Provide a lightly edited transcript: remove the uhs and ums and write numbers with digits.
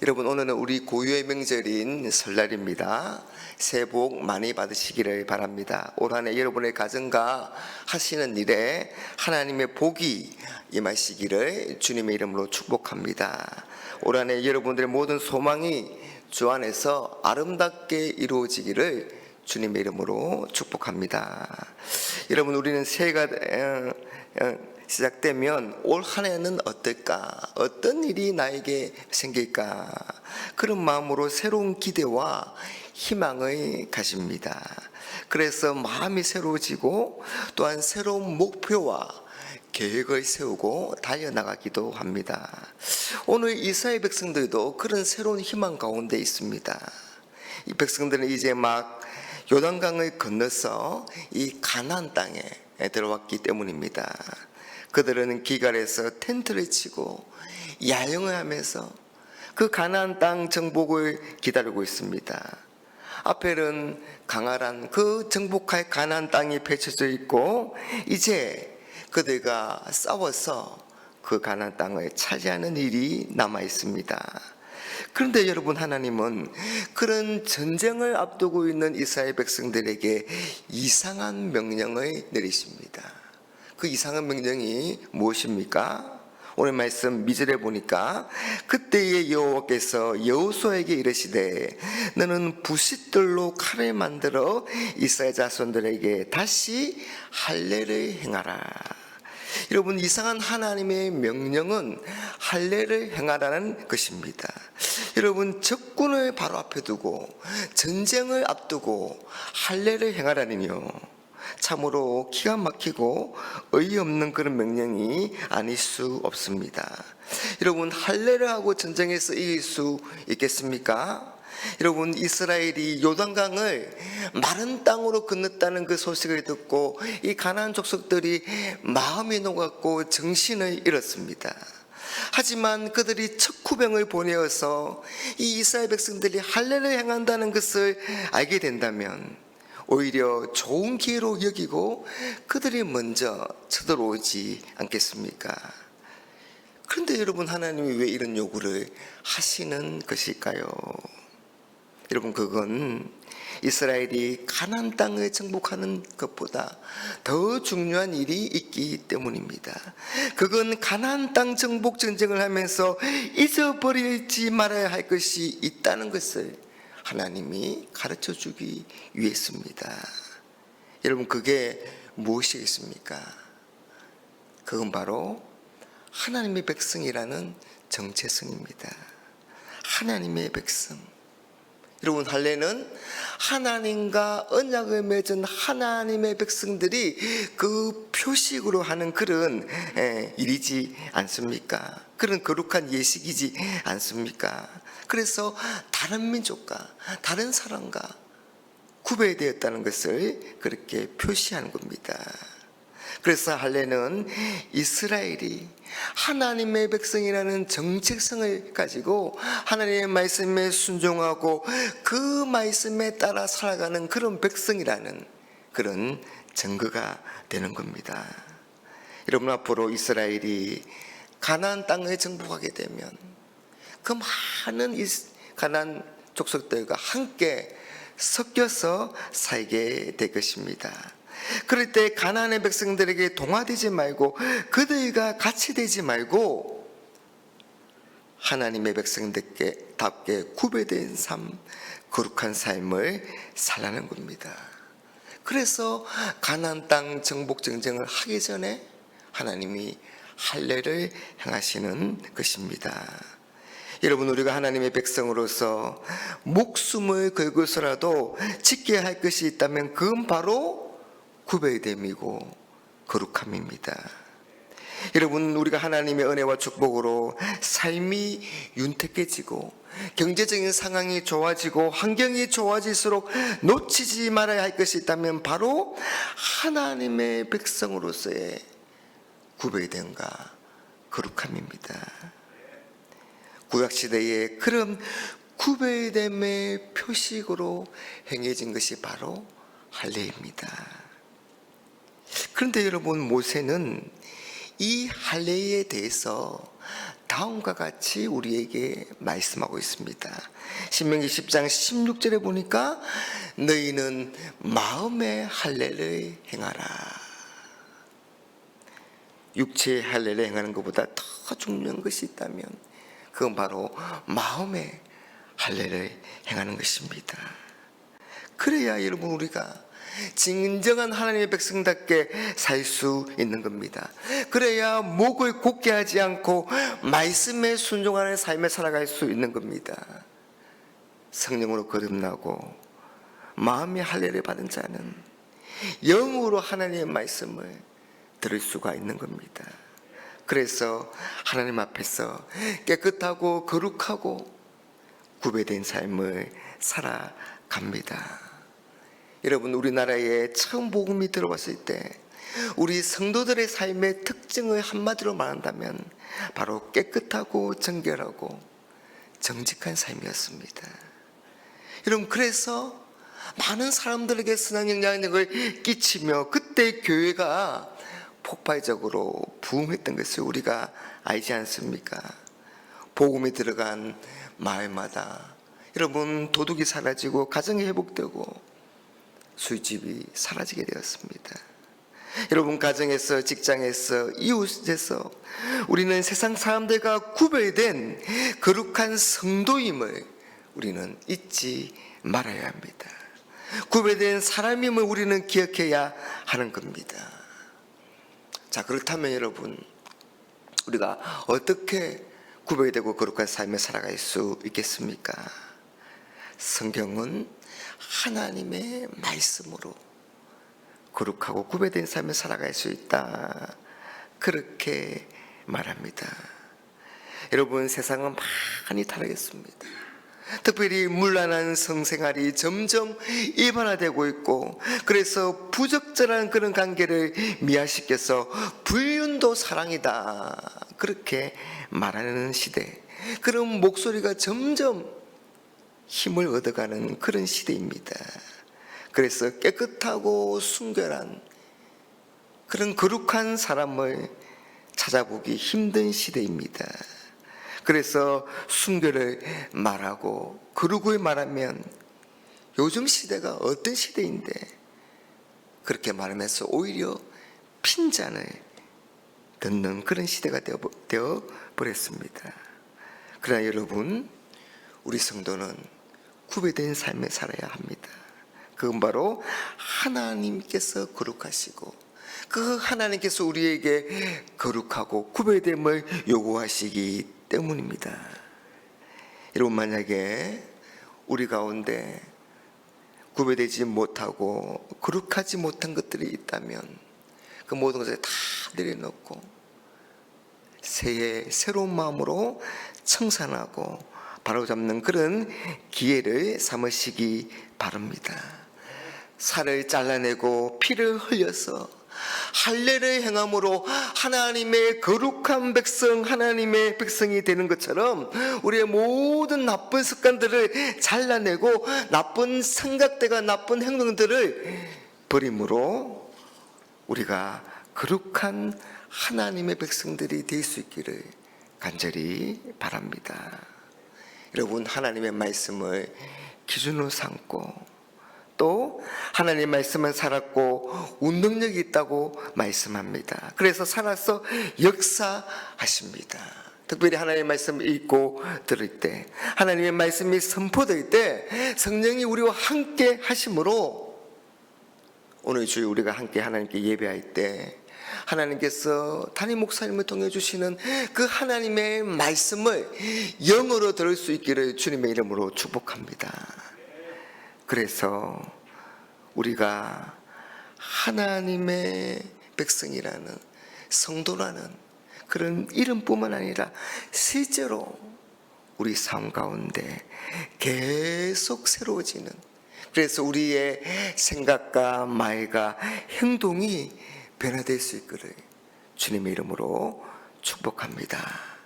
여러분, 오늘은 우리 고유의 명절인 설날입니다. 새해 복 많이 받으시기를 바랍니다. 올 한 해 여러분의 가정과 하시는 일에 하나님의 복이 임하시기를 주님의 이름으로 축복합니다. 올 한 해 여러분들의 모든 소망이 주 안에서 아름답게 이루어지기를 주님의 이름으로 축복합니다. 여러분, 우리는 새해가 시작되면 올 한 해는 어떨까? 어떤 일이 나에게 생길까? 그런 마음으로 새로운 기대와 희망을 가집니다. 그래서 마음이 새로워지고 또한 새로운 목표와 계획을 세우고 달려나가기도 합니다. 오늘 이스라엘 백성들도 그런 새로운 희망 가운데 있습니다. 이 백성들은 이제 막 요단강을 건너서 이 가나안 땅에 들어왔기 때문입니다. 그들은 기갈에서 텐트를 치고 야영을 하면서 그 가나안 땅 정복을 기다리고 있습니다. 앞에는 강활한 그 정복할 가나안 땅이 펼쳐져 있고 이제 그들과 싸워서 그 가나안 땅을 차지하는 일이 남아 있습니다. 그런데 여러분, 하나님은 그런 전쟁을 앞두고 있는 이스라엘 백성들에게 이상한 명령을 내리십니다. 그 이상한 명령이 무엇입니까? 오늘 말씀 미절에 보니까 그때의 여호와께서 여호수아에게 이르시되 너는 부싯돌로 칼을 만들어 이스라엘 자손들에게 다시 할례를 행하라. 여러분, 이상한 하나님의 명령은 할례를 행하라는 것입니다. 여러분, 적군을 바로 앞에 두고 전쟁을 앞두고 할례를 행하라니요, 참으로 기가 막히고 어이없는 그런 명령이 아닐 수 없습니다. 여러분, 할례를 하고 전쟁에서 이길 수 있겠습니까? 여러분, 이스라엘이 요단강을 마른 땅으로 건넜다는 그 소식을 듣고 이 가나안 족속들이 마음이 녹았고 정신을 잃었습니다. 하지만 그들이 척후병을 보내어서 이 이스라엘 백성들이 할례를 행한다는 것을 알게 된다면 오히려 좋은 기회로 여기고 그들이 먼저 쳐들어오지 않겠습니까? 그런데 여러분, 하나님이 왜 이런 요구를 하시는 것일까요? 여러분, 그건 이스라엘이 가나안 땅을 정복하는 것보다 더 중요한 일이 있기 때문입니다. 그건 가나안 땅 정복 전쟁을 하면서 잊어버리지 말아야 할 것이 있다는 것을 하나님이 가르쳐 주기 위해서입니다. 여러분, 그게 무엇이겠습니까? 그건 바로 하나님의 백성이라는 정체성입니다. 하나님의 백성. 여러분, 할례는 하나님과 언약을 맺은 하나님의 백성들이 그 표식으로 하는 그런 일이지 않습니까? 그런 거룩한 예식이지 않습니까? 그래서 다른 민족과 다른 사람과 구별되었다는 것을 그렇게 표시하는 겁니다. 그래서 할례는 이스라엘이 하나님의 백성이라는 정체성을 가지고 하나님의 말씀에 순종하고 그 말씀에 따라 살아가는 그런 백성이라는 그런 증거가 되는 겁니다. 여러분, 앞으로 이스라엘이 가나안 땅을 정복하게 되면 그 많은 가나안 족속들과 함께 섞여서 살게 될 것입니다. 그럴 때 가나안의 백성들에게 동화되지 말고 그들과 같이 되지 말고 하나님의 백성들답게 구별된 삶, 거룩한 삶을 살라는 겁니다. 그래서 가나안 땅 정복 전쟁을 하기 전에 하나님이 할례를 행하시는 것입니다. 여러분, 우리가 하나님의 백성으로서 목숨을 걸고서라도 지켜야 할 것이 있다면 그건 바로 구별됨이고 거룩함입니다. 여러분, 우리가 하나님의 은혜와 축복으로 삶이 윤택해지고 경제적인 상황이 좋아지고 환경이 좋아질수록 놓치지 말아야 할 것이 있다면 바로 하나님의 백성으로서의 구별됨과 거룩함입니다. 구약시대에 그런 구별됨의 표식으로 행해진 것이 바로 할례입니다. 그런데 여러분, 모세는 이 할례에 대해서 다음과 같이 우리에게 말씀하고 있습니다. 신명기 10장 16절에 보니까 너희는 마음의 할례를 행하라. 육체의 할례를 행하는 것보다 더 중요한 것이 있다면 그건 바로 마음의 할례를 행하는 것입니다. 그래야 여러분 우리가 진정한 하나님의 백성답게 살 수 있는 겁니다. 그래야 목을 곧게 하지 않고 말씀에 순종하는 삶을 살아갈 수 있는 겁니다. 성령으로 거듭나고 마음의 할례를 받은 자는 영으로 하나님의 말씀을 들을 수가 있는 겁니다. 그래서 하나님 앞에서 깨끗하고 거룩하고 구별된 삶을 살아갑니다. 여러분, 우리나라에 처음 복음이 들어왔을 때 우리 성도들의 삶의 특징을 한마디로 말한다면 바로 깨끗하고 정결하고 정직한 삶이었습니다. 여러분, 그래서 많은 사람들에게 선한 영향력을 끼치며 그때 교회가 폭발적으로 부흥했던 것을 우리가 알지 않습니까? 복음이 들어간 마을마다 여러분 도둑이 사라지고 가정이 회복되고 술집이 사라지게 되었습니다. 여러분 가정에서 직장에서 이웃에서 우리는 세상 사람들과 구별된 거룩한 성도임을 우리는 잊지 말아야 합니다. 구별된 사람임을 우리는 기억해야 하는 겁니다. 자, 그렇다면 여러분 우리가 어떻게 구별되고 거룩한 삶을 살아갈 수 있겠습니까? 성경은 하나님의 말씀으로 거룩하고 구별된 삶을 살아갈 수 있다, 그렇게 말합니다. 여러분, 세상은 많이 타락했습니다. 특별히 문란한 성생활이 점점 일반화되고 있고, 그래서 부적절한 그런 관계를 미화시켜서 불륜도 사랑이다, 그렇게 말하는 시대, 그런 목소리가 점점 힘을 얻어가는 그런 시대입니다. 그래서 깨끗하고 순결한 그런 거룩한 사람을 찾아보기 힘든 시대입니다. 그래서 순결을 말하고 거룩을 말하면 요즘 시대가 어떤 시대인데 그렇게 말하면서 오히려 핀잔을 듣는 그런 시대가 되어 버렸습니다. 그러나 여러분, 우리 성도는 구별된 삶을 살아야 합니다. 그건 바로 하나님께서 거룩하시고 그 하나님께서 우리에게 거룩하고 구별됨을 요구하시기 때문입니다. 여러분, 만약에 우리 가운데 구별되지 못하고 거룩하지 못한 것들이 있다면 그 모든 것을 다 내려놓고 새해 새로운 마음으로 청산하고 바로잡는 그런 기회를 삼으시기 바랍니다. 살을 잘라내고 피를 흘려서 할례를 행함으로 하나님의 거룩한 백성, 하나님의 백성이 되는 것처럼 우리의 모든 나쁜 습관들을 잘라내고 나쁜 생각들과 나쁜 행동들을 버림으로 우리가 거룩한 하나님의 백성들이 될 수 있기를 간절히 바랍니다. 여러분, 하나님의 말씀을 기준으로 삼고 또 하나님의 말씀은 살았고 운동력이 있다고 말씀합니다. 그래서 살아서 역사하십니다. 특별히 하나님의 말씀을 읽고 들을 때, 하나님의 말씀이 선포될 때 성령이 우리와 함께 하심으로 오늘 주일 우리가 함께 하나님께 예배할 때 하나님께서 담임 목사님을 통해 주시는 그 하나님의 말씀을 영어로 들을 수 있기를 주님의 이름으로 축복합니다. 그래서 우리가 하나님의 백성이라는, 성도라는 그런 이름뿐만 아니라 실제로 우리 삶 가운데 계속 새로워지는, 그래서 우리의 생각과 말과 행동이 변화될 수 있기를 주님의 이름으로 축복합니다.